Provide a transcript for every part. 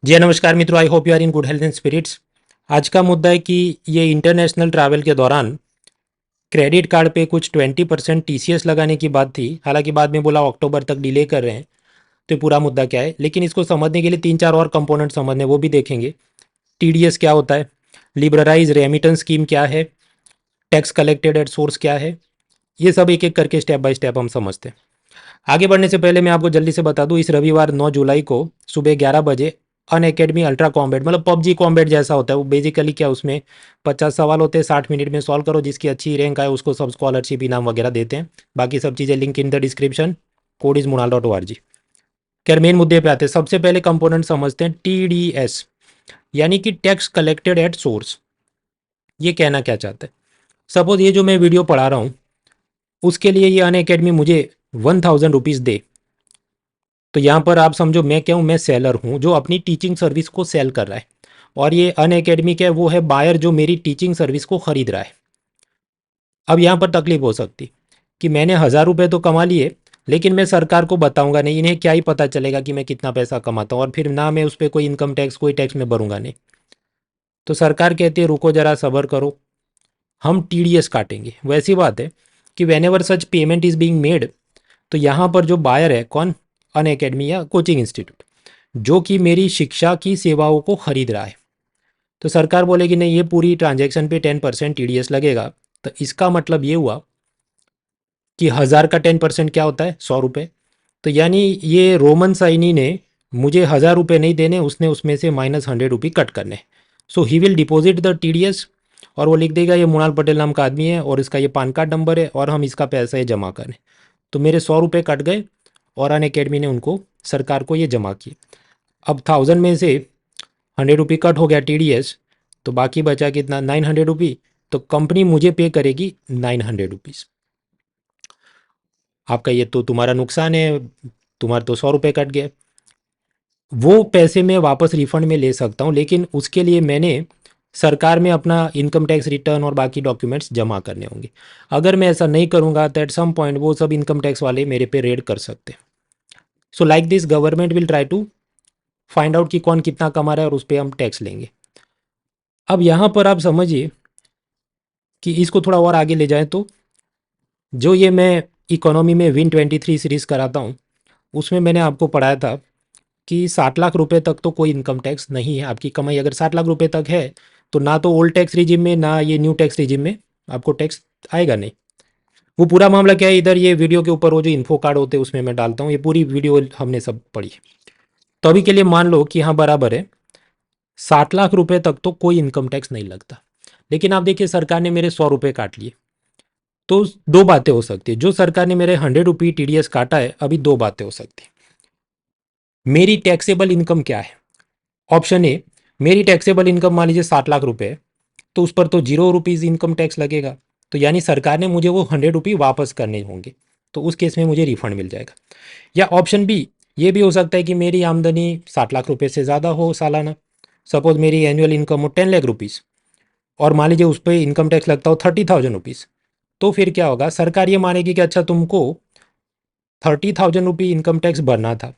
जी नमस्कार मित्रों, I hope you are in good health and spirits. आज का मुद्दा है कि ये इंटरनेशनल ट्रैवल के दौरान क्रेडिट कार्ड पे कुछ 20% टीसीएस लगाने की बात थी। हालांकि बाद में बोला अक्टूबर तक डिले कर रहे हैं। तो ये पूरा मुद्दा क्या है, लेकिन इसको समझने के लिए तीन चार और कंपोनेंट समझने वो भी देखेंगे। टीडीएस क्या होता है, लिबरलाइज रेमिटेंस स्कीम क्या है, टैक्स कलेक्टेड एट सोर्स क्या है, ये सब एक एक करके स्टेप बाय स्टेप हम समझते हैं। आगे बढ़ने से पहले मैं आपको जल्दी से बता दूं, इस रविवार 9 जुलाई को सुबह 11 बजे अन अकेडमी अल्ट्रा कॉम्बैट, मतलब पबजी कॉम्बैट जैसा होता है वो। बेसिकली क्या, उसमें 50 सवाल होते हैं, 60 मिनट में सॉल्व करो। जिसकी अच्छी रैंक आए उसको सब स्कॉलरशिप इनाम वगैरह देते हैं। बाकी सब चीज़ें link in the description. Code is munal.org। खैर मेन मुद्दे पे आते हैं। सबसे पहले कंपोनेंट समझते हैं टीडीएस, यानी कि टैक्स कलेक्टेड एट सोर्स। ये कहना क्या चाहता है? सपोज ये जो मैं वीडियो पढ़ा रहा हूँ, उसके लिए ये अन अकेडमी मुझे 1000 रुपीज़ दे। तो यहाँ पर आप समझो मैं क्या हूँ, मैं सेलर हूँ जो अपनी टीचिंग सर्विस को सेल कर रहा है। और ये अन अकेडमी क्या है, वो है बायर जो मेरी टीचिंग सर्विस को खरीद रहा है। अब यहाँ पर तकलीफ हो सकती कि मैंने 1000 रुपये तो कमा लिए, लेकिन मैं सरकार को बताऊंगा नहीं। इन्हें क्या ही पता चलेगा कि मैं कितना पैसा कमाता हूँ, और फिर ना मैं उस पर कोई इनकम टैक्स कोई टैक्स में भरूंगा नहीं। तो सरकार कहती है रुको जरा सब्र करो, हम टीडीएस काटेंगे। वैसी बात है कि when ever such payment is being made, तो यहाँ पर जो बायर है कौन, अन अकेडमी या कोचिंग इंस्टीट्यूट, जो कि मेरी शिक्षा की सेवाओं को खरीद रहा है। तो सरकार बोलेगी नहीं, ये पूरी ट्रांजैक्शन पे 10% टीडीएस लगेगा। तो इसका मतलब ये हुआ कि 1000 का 10% क्या होता है, 100 रुपये। तो यानी ये रोमन साइनी ने मुझे 1000 रुपये नहीं देने, उसने उसमें से -100 रुपये कट करने। So he will deposit the TDS, और वो लिख देगा ये मुणाल पटेल नाम का आदमी है और इसका ये पान कार्ड नंबर है और हम इसका पैसा ये जमा करें। तो मेरे 100 रुपये कट गए और अन अकेडमी ने उनको, सरकार को ये जमा किए। अब 1000 में से 100 रुपये कट हो गया टीडीएस, तो बाकी बचा कितना, 900 रुपये। तो कंपनी मुझे पे करेगी 900 रुपीज़। आपका ये तो तुम्हारा नुकसान है, तुम्हारे तो 100 रुपये कट गए। वो पैसे मैं वापस रिफंड में ले सकता हूँ, लेकिन उसके लिए मैंने सरकार में अपना इनकम टैक्स रिटर्न और बाकी डॉक्यूमेंट्स जमा करने होंगे। अगर मैं ऐसा नहीं करूँगा तो एट सम पॉइंट वो सब इनकम टैक्स वाले मेरे पे रेड कर सकते हैं। So like this government will try to find out कि कौन कितना कमा रहा है और उस पर हम टैक्स लेंगे। अब यहाँ पर आप समझिए कि इसको थोड़ा और आगे ले जाएं तो, जो ये मैं इकोनॉमी में Win23 सीरीज़ कराता हूँ, उसमें मैंने आपको पढ़ाया था कि 60 लाख रुपए तक तो कोई इनकम टैक्स नहीं है। आपकी कमाई अगर 60 लाख रुपए तक है, तो ना तो ओल्ड टैक्स रिजिम में ना ये न्यू टैक्स रिजिम में आपको टैक्स आएगा नहीं। वो पूरा मामला क्या है, इधर ये वीडियो के ऊपर वो जो इन्फो कार्ड होते हैं उसमें मैं डालता हूँ। ये पूरी वीडियो हमने सब पढ़ी है। तो अभी के लिए मान लो कि हाँ बराबर है, 60 लाख रुपए तक तो कोई इनकम टैक्स नहीं लगता। लेकिन आप देखिए सरकार ने मेरे 100 रुपये काट लिए। तो दो बातें हो सकती है, जो सरकार ने मेरे 100 रुपये टीडीएस काटा है, अभी दो बातें हो सकती है। मेरी टैक्सेबल इनकम क्या है? ऑप्शन ए, मेरी टैक्सेबल इनकम मान लीजिए 60 लाख रुपए है, तो उस पर तो 0 रुपीज़ इनकम टैक्स लगेगा। तो यानी सरकार ने मुझे वो 100 रुपये वापस करने होंगे। तो उस केस में मुझे रिफंड मिल जाएगा। या ऑप्शन बी, ये भी हो सकता है कि मेरी आमदनी 60 लाख रुपए से ज़्यादा हो सालाना। सपोज मेरी एनुअल इनकम हो 10 लाख रुपीज़, और मान लीजिए उस पर इनकम टैक्स लगता हो 30,000 रुपीज़। तो फिर क्या होगा, सरकार ये मानेगी कि अच्छा तुमको 30,000 रुपये इनकम टैक्स भरना था,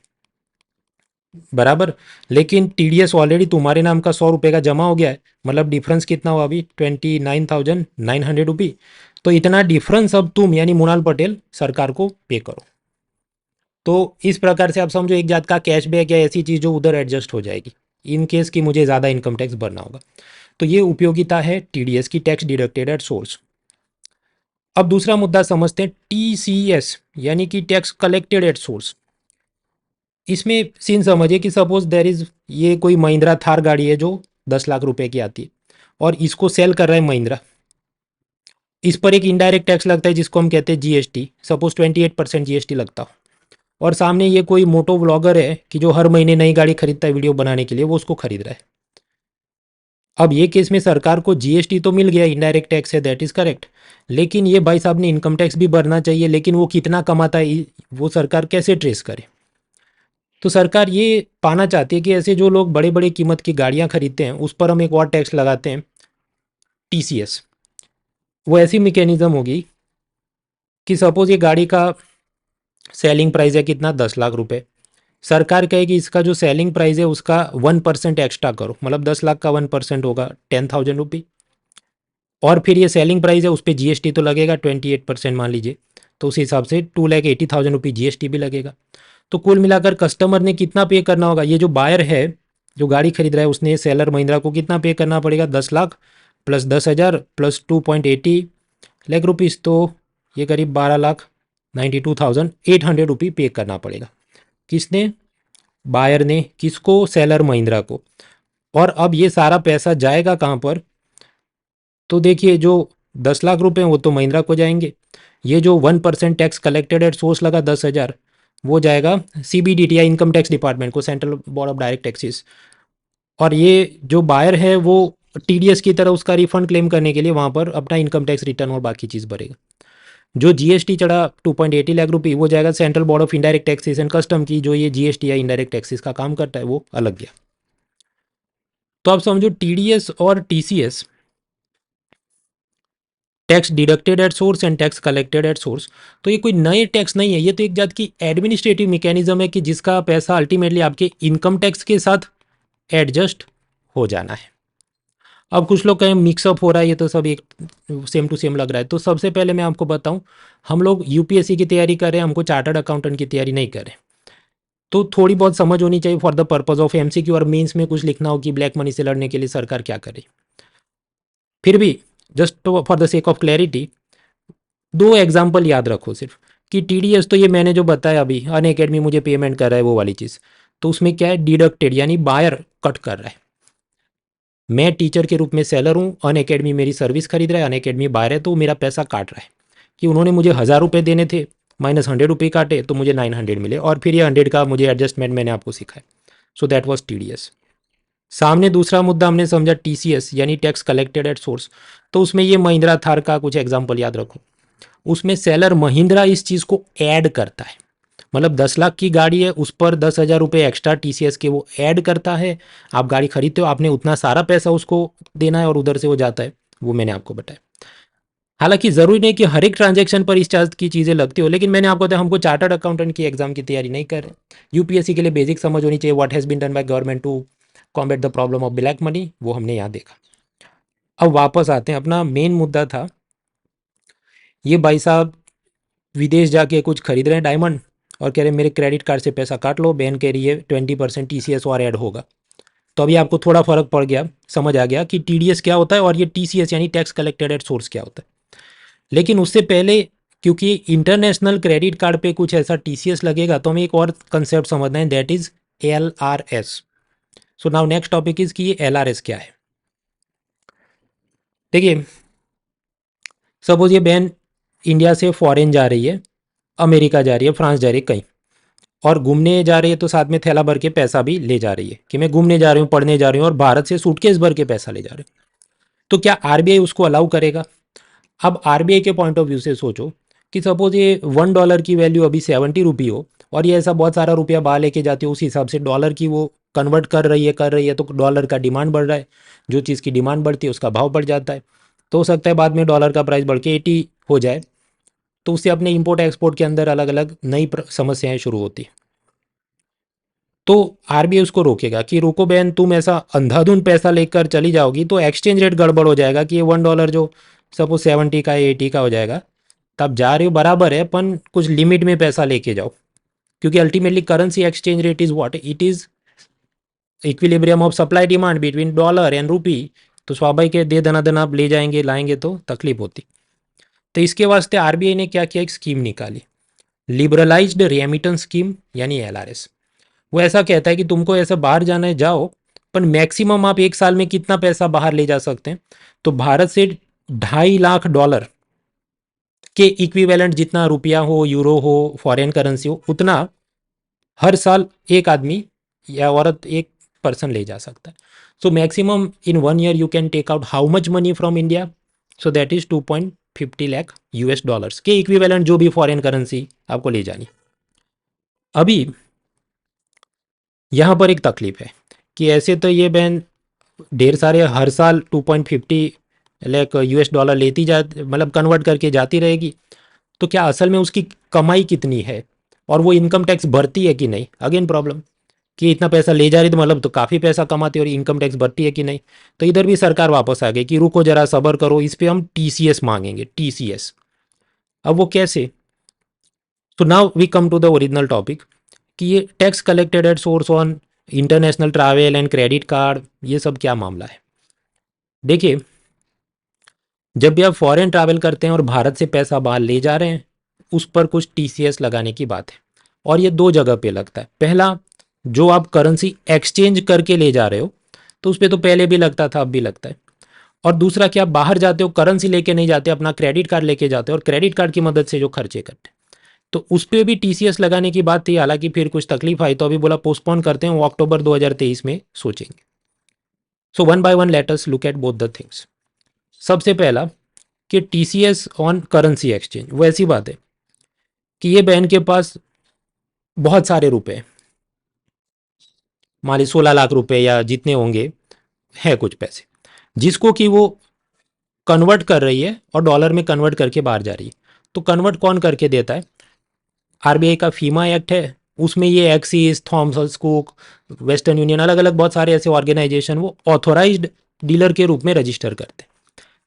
बराबर। लेकिन टीडीएस ऑलरेडी तुम्हारे नाम का 100 रुपये का जमा हो गया है। मतलब डिफरेंस कितना हुआ अभी, 29,900 रुपये। तो इतना डिफरेंस अब तुम यानी मुनाल पटेल सरकार को पे करो। तो इस प्रकार से आप समझो एक जात का कैशबैक या ऐसी चीज़ जो उधर एडजस्ट हो जाएगी इन केस कि मुझे ज़्यादा इनकम टैक्स भरना होगा। तो ये उपयोगिता है टीडीएस की, टैक्स डिडक्टेड एट सोर्स। अब दूसरा मुद्दा समझते हैं टीसीएस, यानी कि टैक्स कलेक्टेड एट सोर्स। इसमें सीन समझिए कि सपोज देर इज़, ये कोई महिंद्रा थार गाड़ी है जो 10 लाख रुपए की आती है, और इसको सेल कर रहा है महिंद्रा। इस पर एक इनडायरेक्ट टैक्स लगता है जिसको हम कहते हैं जीएसटी। सपोज 28% जीएसटी लगता हो। और सामने ये कोई मोटो व्लॉगर है कि जो हर महीने नई गाड़ी खरीदता है वीडियो बनाने के लिए, वो उसको खरीद रहा है। अब ये केस में सरकार को जीएसटी तो मिल गया, इनडायरेक्ट टैक्स है, दैट इज़ करेक्ट। लेकिन ये भाई साहब ने इनकम टैक्स भी भरना चाहिए, लेकिन वो कितना कमाता है वो सरकार कैसे ट्रेस करे? तो सरकार ये पाना चाहती है कि ऐसे जो लोग बड़े बड़े कीमत की गाड़ियां खरीदते हैं उस पर हम एक और टैक्स लगाते हैं, टीसीएस। वो ऐसी मैकेनिज्म होगी कि सपोज ये गाड़ी का सेलिंग प्राइस है कितना, 10 लाख रुपए। सरकार कहेगी इसका जो सेलिंग प्राइस है उसका 1% एक्स्ट्रा करो, मतलब 10 लाख का 1% होगा 10,000 रुपी, और फिर ये सेलिंग प्राइस है उस पर जीएसटी तो लगेगा 28% मान लीजिए, तो उस हिसाब से 2,80,000 रुपी जीएसटी भी लगेगा। तो कुल मिलाकर कस्टमर ने कितना पे करना होगा, ये जो बायर है जो गाड़ी खरीद रहा है उसने सेलर महिंद्रा को कितना पे करना पड़ेगा, 10 lakh plus 10,000 plus 2.80 lakh rupees, तो ये करीब 12,92,800 रुपी पे करना पड़ेगा। किसने, बायर ने, किसको, सेलर महिंद्रा को। और अब ये सारा पैसा जाएगा कहाँ पर, तो देखिए जो 10 लाख रुपए हैं वो तो महिंद्रा को जाएंगे, ये जो 1% टैक्स कलेक्टेड एट सोर्स लगा 10,000, वो जाएगा सीबीडीटी या इनकम टैक्स डिपार्टमेंट को, central board of direct taxes. और ये जो बायर है वो टीडीएस की तरह उसका रिफंड क्लेम करने के लिए वहाँ पर अपना इनकम टैक्स रिटर्न और बाकी चीज़ भरेगा। जो जीएसटी चढ़ा 2.80 लाख रुपी, वो जाएगा central board of indirect taxes and custom की, जो ये जीएसटी या इनडायरेक्ट टैक्सेस का काम करता है, वो अलग गया। तो आप समझो टीडीएस और TCS, tax deducted at source and tax collected at source, तो ये कोई नए टैक्स नहीं है, ये तो एक जात की एडमिनिस्ट्रेटिव मैकेनिज्म है कि जिसका पैसा अल्टीमेटली आपके इनकम टैक्स के साथ एडजस्ट हो जाना है। अब कुछ लोग कहें मिक्सअप हो रहा है, ये तो सब एक सेम टू सेम लग रहा है। तो सबसे पहले मैं आपको बताऊं, हम लोग यूपीएससी की तैयारी कर रहे हैं, हमको चार्टर्ड अकाउंटेंट की तैयारी नहीं कर रहे, तो थोड़ी बहुत समझ होनी चाहिए for the purpose of MCQ और मेंस में कुछ लिखना हो कि ब्लैक मनी से लड़ने के लिए सरकार क्या करे। फिर भी just for the sake of clarity दो एग्जाम्पल याद रखो सिर्फ, कि टीडीएस तो ये मैंने जो बताया अभी, अन अकेडमी मुझे पेमेंट कर रहा है वो वाली चीज़, तो उसमें क्या है, डिडक्टेड यानी बायर कट कर रहा है। मैं टीचर के रूप में सेलर हूँ, अन अकेडमी मेरी सर्विस खरीद रहा है, अन अकेडमी बायर है, तो मेरा पैसा काट रहा है कि उन्होंने मुझे 1,000 रुपये देने थे, -100 रुपये काटे तो मुझे 900 मिले, और फिर ये 100 का मुझे एडजस्टमेंट मैंने आपको सिखाया। So that was TDS. सामने दूसरा मुद्दा हमने समझा टीसीएस यानी टैक्स कलेक्टेड एट सोर्स, तो उसमें ये महिंद्रा थार का कुछ एग्जाम्पल याद रखो। उसमें सेलर महिंद्रा इस चीज़ को ऐड करता है, मतलब 10 लाख की गाड़ी है उस पर 10,000 रुपये एक्स्ट्रा टीसीएस के वो ऐड करता है। आप गाड़ी खरीदते हो, आपने उतना सारा पैसा उसको देना है और उधर से वो जाता है, वो मैंने आपको बताया। हालांकि ज़रूरी नहीं कि हर एक ट्रांजैक्शन पर इस चार्ज की चीज़ें लगती हो, लेकिन मैंने आपको बताया हमको चार्टर्ड अकाउंटेंट की एग्जाम की तैयारी नहीं कर रहे। यूपीएससी के लिए बेसिक समझ होनी चाहिए, what has been done by government to combat the problem of black money, वो हमने यहाँ देखा। अब वापस आते हैं, अपना मेन मुद्दा था, ये भाई साहब विदेश जाके कुछ खरीद रहे हैं डायमंड और कह रहे हैं मेरे क्रेडिट कार्ड से पैसा काट लो, बहन कह रही है 20% टीसीएस और ऐड होगा। तो अभी आपको थोड़ा फर्क पड़ गया, समझ आ गया कि टीडीएस क्या होता है और ये टीसीएस यानी टैक्स कलेक्टेड एट सोर्स क्या होता है। लेकिन उससे पहले, क्योंकि इंटरनेशनल क्रेडिट कार्ड पे कुछ ऐसा टीसीएस लगेगा, तो हमें एक और कंसेप्ट समझना है, that is LRS. So now next topic is कि ये एलआरएस क्या है। देखिए, सपोज ये बहन इंडिया से फॉरेन जा रही है, अमेरिका जा रही है, फ्रांस जा रही है कहीं, और घूमने जा रही है तो साथ में थैला भर के पैसा भी ले जा रही है कि मैं घूमने जा रही हूँ, पढ़ने जा रही हूँ, और भारत से सूटकेस भर के पैसा ले जा रही हूँ। तो क्या आरबीआई उसको अलाउ करेगा? अब आरबीआई के पॉइंट ऑफ व्यू से सोचो कि सपोज ये $1 की वैल्यू अभी 70 रुपी हो, और ये ऐसा बहुत सारा रुपया बाहर लेके जाती है, उस हिसाब से डॉलर की वो कन्वर्ट कर रही है, तो डॉलर का डिमांड बढ़ रहा है, जो चीज़ की डिमांड बढ़ती है उसका भाव बढ़ जाता है, तो हो सकता है बाद में डॉलर का प्राइस बढ़ के 80 हो जाए, तो उससे अपने इंपोर्ट एक्सपोर्ट के अंदर अलग अलग नई समस्याएं शुरू होती है। तो आरबीआई उसको रोकेगा कि रुको बहन, तुम ऐसा अंधाधुंध पैसा लेकर चली जाओगी तो एक्सचेंज रेट गड़बड़ हो जाएगा, कि ये $1 जो सपोज 70 का या 80 का हो जाएगा, तब जा रहे हो बराबर है, अपन कुछ लिमिट में पैसा लेके जाओ, क्योंकि ultimately currency exchange rate is what it is, equilibrium of supply demand between dollar and रूपी। तो स्वाभाविक है दे दना आप ले जाएंगे लाएंगे तो तकलीफ होती। तो इसके वास्ते आरबीआई ने क्या किया, एक स्कीम निकाली, लिबरलाइज्ड रेमिटेंस स्कीम यानी एलआरएस। वो ऐसा कहता है कि तुमको ऐसा बाहर जाना है जाओ, पर मैक्सिमम आप एक साल में कितना पैसा बाहर ले जा सकते हैं, तो भारत से $2.5 लाख के इक्विवेलेंट, जितना रुपया हो, यूरो हो, फॉरेन करेंसी हो, उतना हर साल एक आदमी या औरत, एक पर्सन ले जा सकता है। So maximum in 1 year you can take out how much money from India, so that is 2.50 lakh US dollars के इक्विवेलेंट, जो भी फॉरेन करेंसी आपको ले जानी। अभी यहाँ पर एक तकलीफ है कि ऐसे तो ये बहन ढेर सारे हर साल 2.50 लाख यूएस डॉलर लेती जा, मतलब कन्वर्ट करके जाती रहेगी, तो क्या असल में उसकी कमाई कितनी है, और वो इनकम टैक्स भरती है कि नहीं, अगेन प्रॉब्लम कि इतना पैसा ले जा रही तो मतलब तो काफ़ी पैसा कमाती है और इनकम टैक्स भरती है कि नहीं। तो इधर भी सरकार वापस आ गई कि रुको जरा सब्र करो, इस पे हम टीसीएस मांगेंगे, टीसीएस। अब वो कैसे? तो now we come to the original topic कि ये tax collected at source on international travel and credit card, ये सब क्या मामला है? देखिए, जब भी आप फॉरेन ट्रैवल करते हैं और भारत से पैसा बाहर ले जा रहे हैं, उस पर कुछ टीसीएस लगाने की बात है। और ये दो जगह पे लगता है। पहला, जो आप करेंसी एक्सचेंज करके ले जा रहे हो तो उस पर तो पहले भी लगता था, अब भी लगता है। और दूसरा, कि आप बाहर जाते हो करेंसी लेके नहीं जाते, अपना क्रेडिट कार्ड लेके जाते हो और क्रेडिट कार्ड की मदद से जो खर्चे करते हैं, तो उस पर भी टीसीएस लगाने की बात थी। हालांकि फिर कुछ तकलीफ आई तो अभी बोला पोस्टपोन करते हैं, वो अक्टूबर 2023 में सोचेंगे। So one by one let us look at both the things. सबसे पहला कि टीसीएस ऑन करेंसी एक्सचेंज, वो ऐसी बात है कि ये बहन के पास बहुत सारे रुपए हैं, मान ली 16 लाख रुपए या जितने होंगे, है कुछ पैसे, जिसको कि वो कन्वर्ट कर रही है और डॉलर में कन्वर्ट करके बाहर जा रही है। तो कन्वर्ट कौन करके देता है? आरबीआई का फीमा एक्ट है, उसमें ये Axis, Thomas Cook, Western Union, अलग अलग बहुत सारे ऐसे ऑर्गेनाइजेशन वो ऑथोराइज्ड डीलर के रूप में रजिस्टर करते हैं।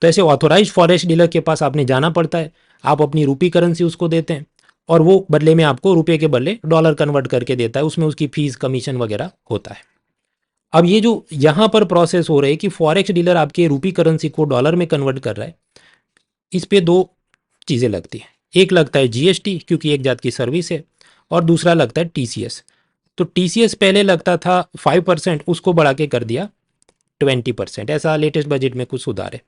तो ऐसे ऑथोराइज्ड फॉरेक्स डीलर के पास आपने जाना पड़ता है, आप अपनी रूपी करेंसी उसको देते हैं और वो बदले में आपको रुपये के बदले डॉलर कन्वर्ट करके देता है, उसमें उसकी फीस कमीशन वगैरह होता है। अब ये जो यहाँ पर प्रोसेस हो रही है कि फॉरेक्स डीलर आपके रूपी करेंसी को डॉलर में कन्वर्ट कर रहा है, इस पे दो चीज़ें लगती हैं। एक लगता है जीएसटी, क्योंकि एक जात की सर्विस है, और दूसरा लगता है टीसीएस। तो टीसीएस पहले लगता था 5%, उसको बढ़ा के कर दिया 20%, ऐसा लेटेस्ट बजट में कुछ सुधार है।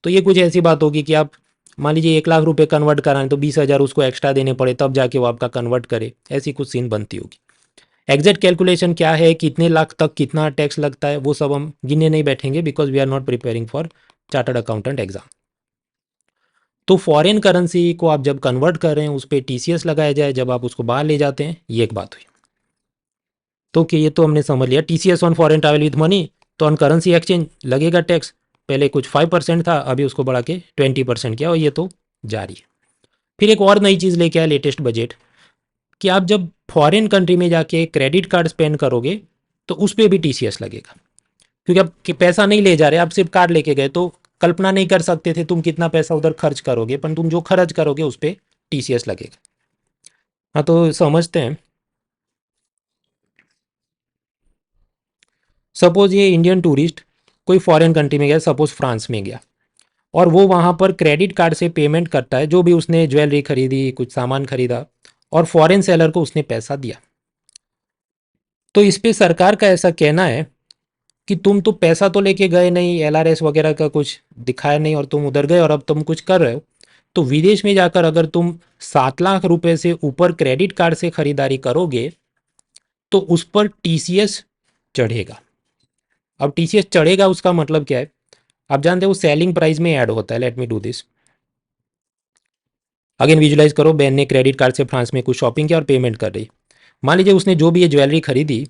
तो ये कुछ ऐसी बात होगी कि आप मान लीजिए 1 लाख रुपए कन्वर्ट कराएं तो 20,000 उसको एक्स्ट्रा देने पड़े, तब जाके वो आपका कन्वर्ट करे, ऐसी कुछ सीन बनती होगी। एग्जैक्ट कैलकुलेशन क्या है, कितने लाख तक कितना टैक्स लगता है, वो सब हम गिनने नहीं बैठेंगे, because we are not preparing for chartered accountant exam. तो फॉरेन करेंसी को आप जब कन्वर्ट कर रहे हैं उस पर टीसीएस लगाया जाए जब आप उसको बाहर ले जाते हैं, ये एक बात हुई। तो कि ये तो हमने समझ लिया, TCS on foreign travel with money, तो ऑन करेंसी एक्सचेंज लगेगा टैक्स। पहले कुछ 5% था, अभी उसको बढ़ा के 20% किया, और ये तो जारी है। फिर एक और नई चीज़ लेके आया लेटेस्ट बजट, कि आप जब फॉरेन कंट्री में जाके क्रेडिट कार्ड स्पेंड करोगे तो उस पर भी टीसीएस लगेगा। क्योंकि आप पैसा नहीं ले जा रहे, आप सिर्फ कार्ड लेके गए, तो कल्पना नहीं कर सकते थे तुम कितना पैसा उधर खर्च करोगे, पर तुम जो खर्च करोगे उस पर टीसीएस लगेगा। हाँ, तो समझते हैं। सपोज ये इंडियन टूरिस्ट कोई फॉरेन कंट्री में गया, सपोज फ्रांस में गया, और वो वहाँ पर क्रेडिट कार्ड से पेमेंट करता है, जो भी उसने ज्वेलरी खरीदी, कुछ सामान खरीदा, और फॉरेन सेलर को उसने पैसा दिया। तो इस पे सरकार का ऐसा कहना है कि तुम तो पैसा तो लेके गए नहीं, एलआरएस वगैरह का कुछ दिखाया नहीं, और तुम उधर गए और अब तुम कुछ कर रहे हो, तो विदेश में जाकर अगर तुम 7 लाख रुपए से ऊपर क्रेडिट कार्ड से खरीदारी करोगे तो उस पर टीसीएस चढ़ेगा। अब टीसीएस चढ़ेगा उसका मतलब क्या है? आप जानते हो वो सेलिंग प्राइस में ऐड होता है। Let me do this again. Visualise करो, बहन ने क्रेडिट कार्ड से फ्रांस में कुछ शॉपिंग किया और पेमेंट कर रही। मान लीजिए उसने जो भी ये ज्वेलरी खरीदी,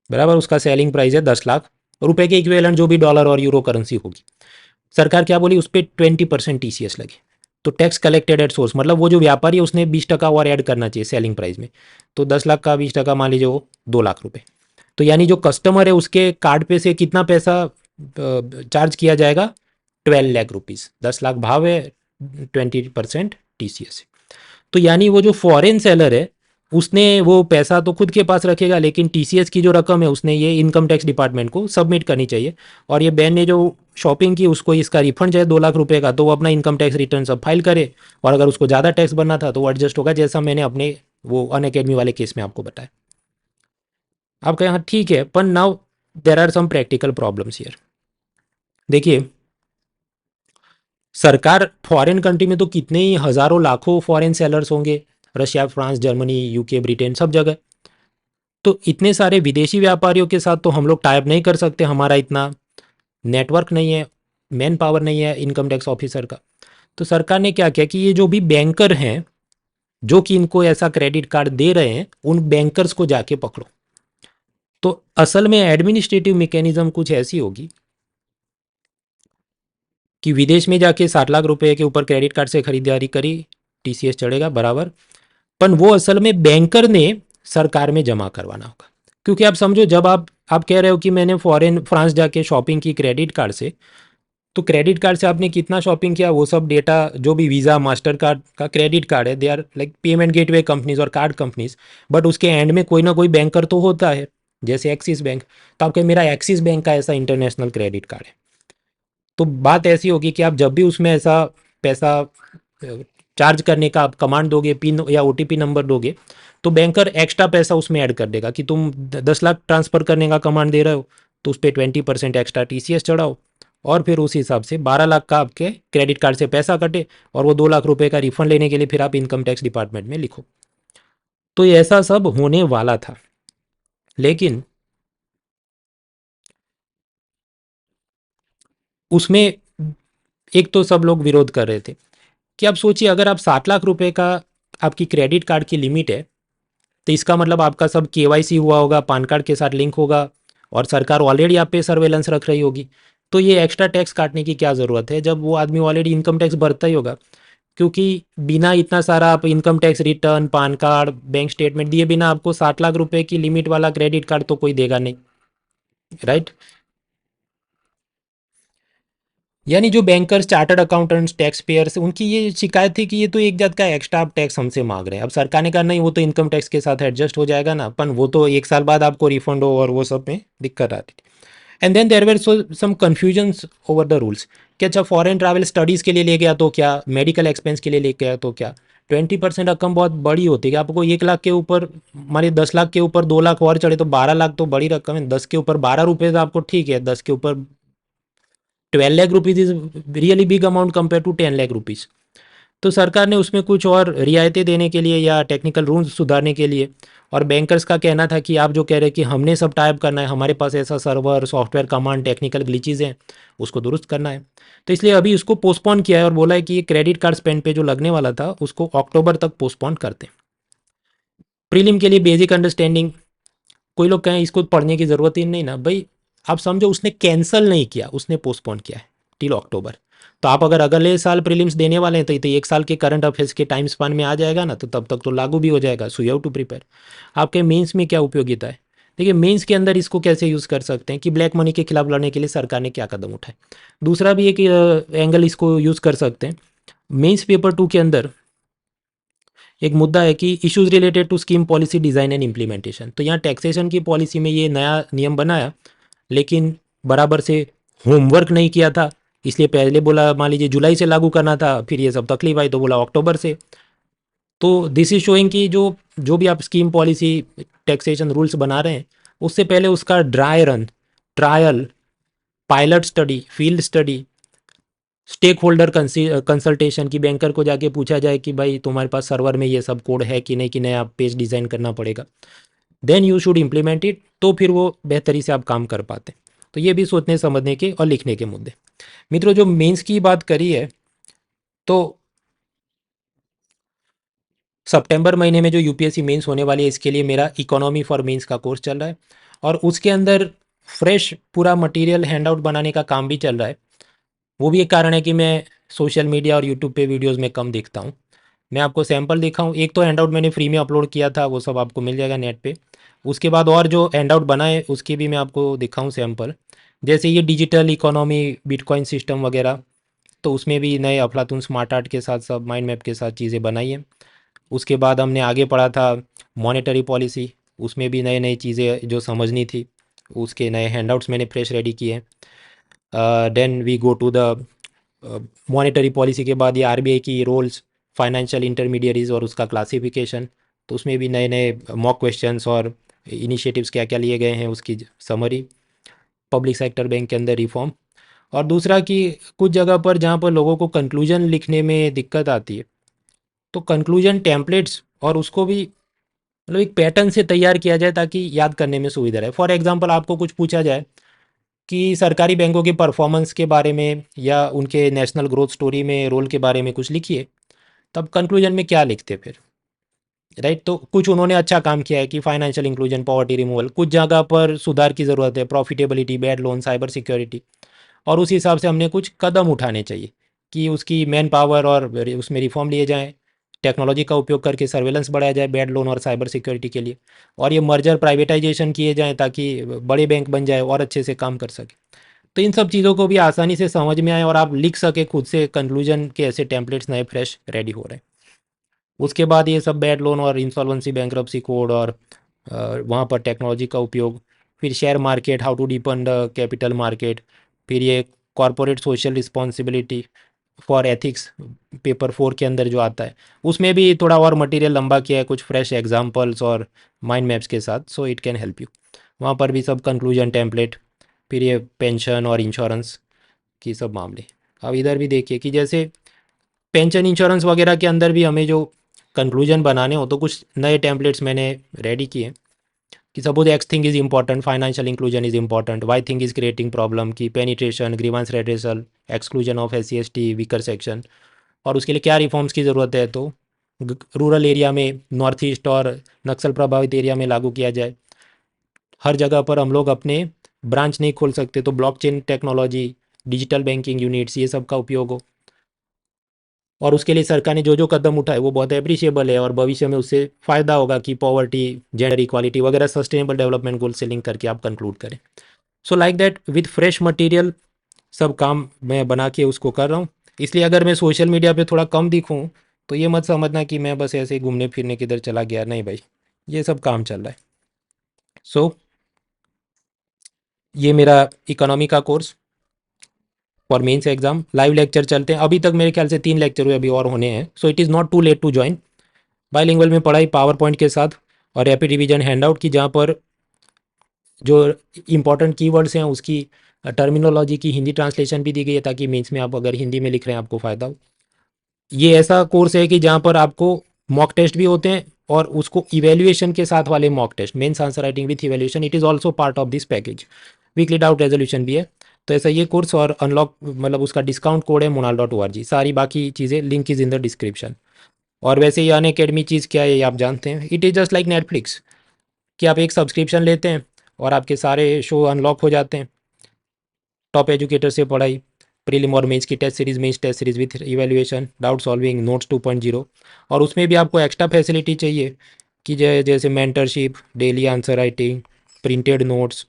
बराबर, उसका सेलिंग प्राइस है 10 लाख रुपए के इक्विवेलेंट, जो भी डॉलर और यूरो करेंसी होगी। सरकार क्या बोली, उस पर 20% टीसीएस लगे। तो टैक्स कलेक्टेड एट सोर्स, मतलब वो जो व्यापारी है उसने 20% और ऐड करना चाहिए सेलिंग प्राइस में। तो 10 लाख का 20% मान लीजिए वो 2 लाख रुपए। तो यानी जो कस्टमर है उसके कार्ड पे से कितना पैसा चार्ज किया जाएगा? 12 लाख रुपीज़। 10 लाख भाव है, 20% टीसीएस है। तो यानी वो जो फॉरेन सेलर है उसने वो पैसा तो खुद के पास रखेगा, लेकिन टीसीएस की जो रकम है उसने ये इनकम टैक्स डिपार्टमेंट को सबमिट करनी चाहिए। और ये बहन ने जो शॉपिंग की उसको इसका रिफंड चाहिए 2 लाख रुपए का, तो वो अपना इनकम टैक्स रिटर्न सब फाइल करे। और अगर उसको ज़्यादा टैक्स भरना था तो वो एडजस्ट होगा, जैसा मैंने अपने वो अनअकैडमी वाले केस में आपको बताया। आप कहें हाँ ठीक है, पर now there are some practical problems here. देखिए, सरकार फॉरेन कंट्री में तो कितने ही हज़ारों लाखों फॉरेन सेलर्स होंगे, Russia, France, Germany, UK, Britain, सब जगह। तो इतने सारे विदेशी व्यापारियों के साथ तो हम लोग टाइप नहीं कर सकते, हमारा इतना नेटवर्क नहीं है, मैन पावर नहीं है इनकम टैक्स ऑफिसर का। तो सरकार ने क्या किया कि ये जो भी बैंकर हैं जो कि इनको ऐसा क्रेडिट कार्ड दे रहे हैं, उन बैंकर्स को जाके पकड़ो। तो असल में एडमिनिस्ट्रेटिव मैकेनिज्म कुछ ऐसी होगी कि विदेश में जाके 7 लाख रुपए के ऊपर क्रेडिट कार्ड से खरीदारी करी, टीसीएस चढ़ेगा, बराबर। पर वो असल में बैंकर ने सरकार में जमा करवाना होगा। क्योंकि आप समझो, जब आप कह रहे हो कि मैंने फॉरेन फ्रांस जाके शॉपिंग की क्रेडिट कार्ड से, तो क्रेडिट कार्ड से आपने कितना शॉपिंग किया वो सब डेटा, जो भी वीज़ा मास्टर कार्ड का क्रेडिट कार्ड है, they are like payment gateway companies और कार्ड कंपनीज, बट उसके एंड में कोई ना कोई बैंकर तो होता है, जैसे एक्सिस बैंक। तो आपके मेरा एक्सिस बैंक का ऐसा इंटरनेशनल क्रेडिट कार्ड है, तो बात ऐसी होगी कि आप जब भी उसमें ऐसा पैसा चार्ज करने का आप कमांड दोगे, पिन या ओटीपी नंबर दोगे, तो बैंकर एक्स्ट्रा पैसा उसमें ऐड कर देगा कि तुम 10 लाख ट्रांसफ़र करने का कमांड दे रहे हो, तो उस पर 20% एक्स्ट्रा टीसीएस चढ़ाओ, और फिर उस हिसाब से 12 लाख का आपके क्रेडिट कार्ड से पैसा कटे, और वो 2 लाख रुपए का रिफंड लेने के लिए फिर आप इनकम टैक्स डिपार्टमेंट में लिखो। तो ये ऐसा सब होने वाला था, लेकिन उसमें एक तो सब लोग विरोध कर रहे थे कि आप सोचिए, अगर आप 7 लाख रुपए का आपकी क्रेडिट कार्ड की लिमिट है, तो इसका मतलब आपका सब केवाईसी हुआ होगा, पान कार्ड के साथ लिंक होगा, और सरकार ऑलरेडी आप पे सर्वेलेंस रख रही होगी। तो ये एक्स्ट्रा टैक्स काटने की क्या ज़रूरत है, जब वो आदमी ऑलरेडी इनकम टैक्स भरता ही होगा। क्योंकि बिना इतना सारा आप income tax return, PAN card, bank statement दिए बिना आपको 7 लाख रुपए की लिमिट वाला क्रेडिट कार्ड तो कोई देगा नहीं, राइट। यानी जो bankers, chartered accountants, tax payers, उनकी ये शिकायत थी कि ये तो एक जात का एक्स्ट्रा टैक्स हमसे मांग रहे हैं। अब सरकार ने कहा नहीं, वो तो इनकम टैक्स के साथ एडजस्ट हो जाएगा ना, अपन वो तो 1 साल बाद आपको रिफंड हो, और वो सब में दिक्कत आती थी। And then there were some confusions over the rules कि अच्छा, फॉरेन ट्रैवल स्टडीज़ के लिए ले गया तो क्या, मेडिकल एक्सपेंस के लिए ले गया तो क्या। 20% रकम बहुत बड़ी होती है कि आपको 1 लाख के ऊपर, मानिए 10 लाख के ऊपर 2 लाख और चढ़े तो 12 लाख तो बड़ी रकम है। 10 के ऊपर 12 रुपये तो आपको ठीक है, 10 के ऊपर 12 lakh rupees is really big amount compare to 10 lakh rupees. तो सरकार ने उसमें कुछ और रियायतें देने के लिए या टेक्निकल रूल्स सुधारने के लिए, और बैंकर्स का कहना था कि आप जो कह रहे हैं कि हमने सब टाइप करना है, हमारे पास ऐसा server, software, command, technical glitches हैं, उसको दुरुस्त करना है। तो इसलिए अभी उसको पोस्टपोन किया है, और बोला है कि ये क्रेडिट कार्ड स्पेंड पे जो लगने वाला था उसको अक्टूबर तक पोस्टपोन करते हैं। प्रीलिम के लिए बेसिक अंडरस्टैंडिंग, कोई लोग कहें इसको पढ़ने की ज़रूरत ही नहीं ना भाई। आप समझो, उसने कैंसिल नहीं किया, उसने पोस्टपोन किया है टिल अक्टूबर। तो आप अगर अगले साल प्रीलिम्स देने वाले हैं, तो ये तो 1 साल के करंट अफेयर्स के टाइम स्पान में आ जाएगा ना, तो तब तक तो लागू भी हो जाएगा। So you have to prepare. आपके मेंस में क्या उपयोगिता है? देखिए, मेंस के अंदर इसको कैसे यूज़ कर सकते हैं कि ब्लैक मनी के खिलाफ लड़ने के लिए सरकार ने क्या कदम उठाए। दूसरा भी एक एंगल इसको यूज़ कर सकते हैं। मेंस पेपर 2 के अंदर एक मुद्दा है कि issues related to scheme policy design and implementation. तो यहाँ टैक्सेशन की पॉलिसी में ये नया नियम बनाया, लेकिन बराबर से होमवर्क नहीं किया था। इसलिए पहले बोला मान लीजिए जुलाई से लागू करना था, फिर ये सब तकलीफ आई तो बोला अक्टूबर से। तो दिस इज शोइंग कि जो जो भी आप स्कीम पॉलिसी, टैक्सेशन रूल्स बना रहे हैं, उससे पहले उसका dry run, trial, pilot study, field study, stakeholder consultation की बैंकर को जाके पूछा जाए कि भाई तुम्हारे पास सर्वर में ये सब कोड है कि नहीं, कि नया पेज डिज़ाइन करना पड़ेगा, then you should implement it, तो फिर वो बेहतरी से आप काम कर पाते। तो ये भी सोचने समझने के और लिखने के मुद्दे। मित्रों, जो मेंस की बात करी है, तो सितंबर महीने में जो यूपीएससी मेंस होने वाली है, इसके लिए मेरा इकोनॉमी फॉर मेंस का कोर्स चल रहा है, और उसके अंदर फ्रेश पूरा मटेरियल हैंडआउट बनाने का काम भी चल रहा है। वो भी एक कारण है कि मैं सोशल मीडिया और यूट्यूब पे वीडियोस में कम देखता हूँ। मैं आपको सैंपल दिखाऊँ, एक तो हैंडआउट मैंने फ्री में अपलोड किया था, वो सब आपको मिल जाएगा नेट पे। उसके बाद और जो हैंडआउट बनाए उसकी भी मैं आपको दिखाऊँ सैंपल, जैसे ये डिजिटल इकोनॉमी, बिटकॉइन सिस्टम वगैरह, तो उसमें भी नए अफलातून स्मार्ट आर्ट के साथ, सब माइंड मैप के साथ चीज़ें बनाई हैं। उसके बाद हमने आगे पढ़ा था मॉनेटरी पॉलिसी, उसमें भी नई नई चीज़ें जो समझनी थी, उसके नए हैंडआउट्स मैंने फ्रेश रेडी किए हैं। Then we go to the monetary policy के बाद ये आरबीआई की रोल्स, फाइनेंशियल इंटरमीडियरीज और उसका क्लासिफिकेशन, तो उसमें भी नए नए मॉक क्वेश्चंस और इनिशिएटिव्स क्या क्या लिए गए हैं उसकी समरी, पब्लिक सेक्टर बैंक के अंदर रिफॉर्म। और दूसरा कि कुछ जगह पर जहाँ पर लोगों को कंक्लूजन लिखने में दिक्कत आती है, तो कंक्लूजन टेम्पलेट्स और उसको भी मतलब एक पैटर्न से तैयार किया जाए ताकि याद करने में सुविधा रहे। फॉर एग्जांपल, आपको कुछ पूछा जाए कि सरकारी बैंकों के परफॉर्मेंस के बारे में या उनके नेशनल ग्रोथ स्टोरी में रोल के बारे में कुछ लिखिए, तब कंक्लूजन में क्या लिखते फिर, राइट। तो कुछ उन्होंने अच्छा काम किया है कि फाइनेंशियल इंक्लूजन, पॉवर्टी रिमूवल, कुछ जगह पर सुधार की ज़रूरत है, profitability, bad loan, cyber security, और उस हिसाब से हमने कुछ कदम उठाने चाहिए कि उसकी मैन पावर और उसमें रिफॉर्म लिए जाएँ। टेक्नोलॉजी का उपयोग करके सर्वेलेंस बढ़ाया जाए बैड लोन और साइबर सिक्योरिटी के लिए, और ये मर्जर प्राइवेटाइजेशन किए जाएँ ताकि बड़े बैंक बन जाए और अच्छे से काम कर सके। तो इन सब चीज़ों को भी आसानी से समझ में आए और आप लिख सके खुद से कंक्लूजन के ऐसे टेम्पलेट्स नए फ्रेश रेडी हो रहे हैं। उसके बाद ये सब बैड लोन और इंसॉल्वेंसी बैंक्रप्सी कोड और वहाँ पर टेक्नोलॉजी का उपयोग, फिर share market, how to deepen the capital market, फिर ये corporate social responsibility for ethics paper 4 के अंदर जो आता है, उसमें भी थोड़ा और मटेरियल लंबा किया है कुछ फ्रेश एग्जांपल्स और माइंड मैप्स के साथ, so it can help you. वहाँ पर भी सब कंक्लूजन टेम्पलेट, फिर ये पेंशन और इंश्योरेंस की सब मामले। अब इधर भी देखिए कि जैसे पेंशन इंश्योरेंस वगैरह के अंदर भी हमें जो कंक्लूजन बनाने हो तो कुछ नए टेम्पलेट्स मैंने रेडी किए कि suppose X thing is important, financial inclusion is important, Y thing is creating problem की penetration, grievance redressal, exclusion of SC ST weaker section, और उसके लिए क्या रिफॉर्म्स की ज़रूरत है, तो रूरल एरिया में, नॉर्थ ईस्ट और नक्सल प्रभावित एरिया में लागू किया जाए। हर जगह पर हम लोग अपने ब्रांच नहीं खोल सकते तो blockchain technology, digital banking units, ये सब का उपयोग हो। और उसके लिए सरकार ने जो जो कदम उठाए वो बहुत अप्रिशिएबल है और भविष्य में उससे फ़ायदा होगा कि पॉवर्टी, जेंडर इक्वालिटी वगैरह सस्टेनेबल डेवलपमेंट गोल से लिंक करके आप कंक्लूड करें। So like that with fresh material सब काम मैं बना के उसको कर रहा हूँ। इसलिए अगर मैं सोशल मीडिया पे थोड़ा कम दिखूँ तो ये मत समझना कि मैं बस ऐसे ही घूमने फिरने किधर चला गया, नहीं भाई, ये सब काम चल रहा है। सो ये मेरा इकोनॉमी का course for mains exam live lecture चलते हैं। अभी तक मेरे ख्याल से 3 लेक्चर हुए, अभी और होने हैं। So it is not too late to join. Bilingual में पढ़ाई पावर पॉइंट के साथ और रैपिड रिवीजन हैंडआउट की, जहाँ पर जो इंपॉर्टेंट कीवर्ड्स हैं उसकी टर्मिनोलॉजी की हिंदी ट्रांसलेशन भी दी गई है ताकि मेंस में आप अगर हिंदी में लिख रहे हैं आपको फ़ायदा हो। ये ऐसा कोर्स है कि जहाँ पर आपको मॉक टेस्ट भी होते हैं और उसको इवेल्युएशन के साथ वाले mock test, mains answer writing with evaluation, it is also part of this package. Weekly doubt resolution भी है। तो ऐसा ये कोर्स और अनलॉक, मतलब उसका डिस्काउंट कोड है monal.org। सारी बाकी चीज़ें link is in the description. और वैसे ही अन अकेडमी चीज़ क्या है ये आप जानते हैं, it is just like Netflix कि आप एक सब्सक्रिप्शन लेते हैं और आपके सारे शो अनलॉक हो जाते हैं। टॉप एजुकेटर से पढ़ाई, प्रीलिम और मेंस की test series, mains test series with evaluation, doubt solving, notes 2.0, और उसमें भी आपको एक्स्ट्रा फैसिलिटी चाहिए कि जैसे mentorship, daily answer writing, printed notes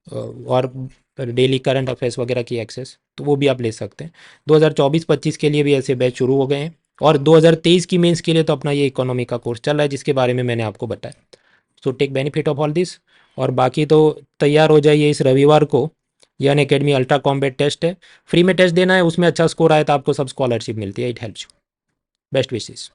और डेली करंट अफेयर्स वगैरह की एक्सेस, तो वो भी आप ले सकते हैं। 2024-25 के लिए भी ऐसे बैच शुरू हो गए हैं और 2023 की मेंस के लिए तो अपना ये इकोनॉमी का कोर्स चल रहा है जिसके बारे में मैंने आपको बताया। So take benefit of all this. और बाकी तो तैयार हो जाइए इस रविवार को, ये अनअकैडमी अल्ट्रा कॉम्बैट टेस्ट है, फ्री में टेस्ट देना है, उसमें अच्छा स्कोर आया तो आपको सब स्कॉलरशिप मिलती है। It helps you. Best wishes.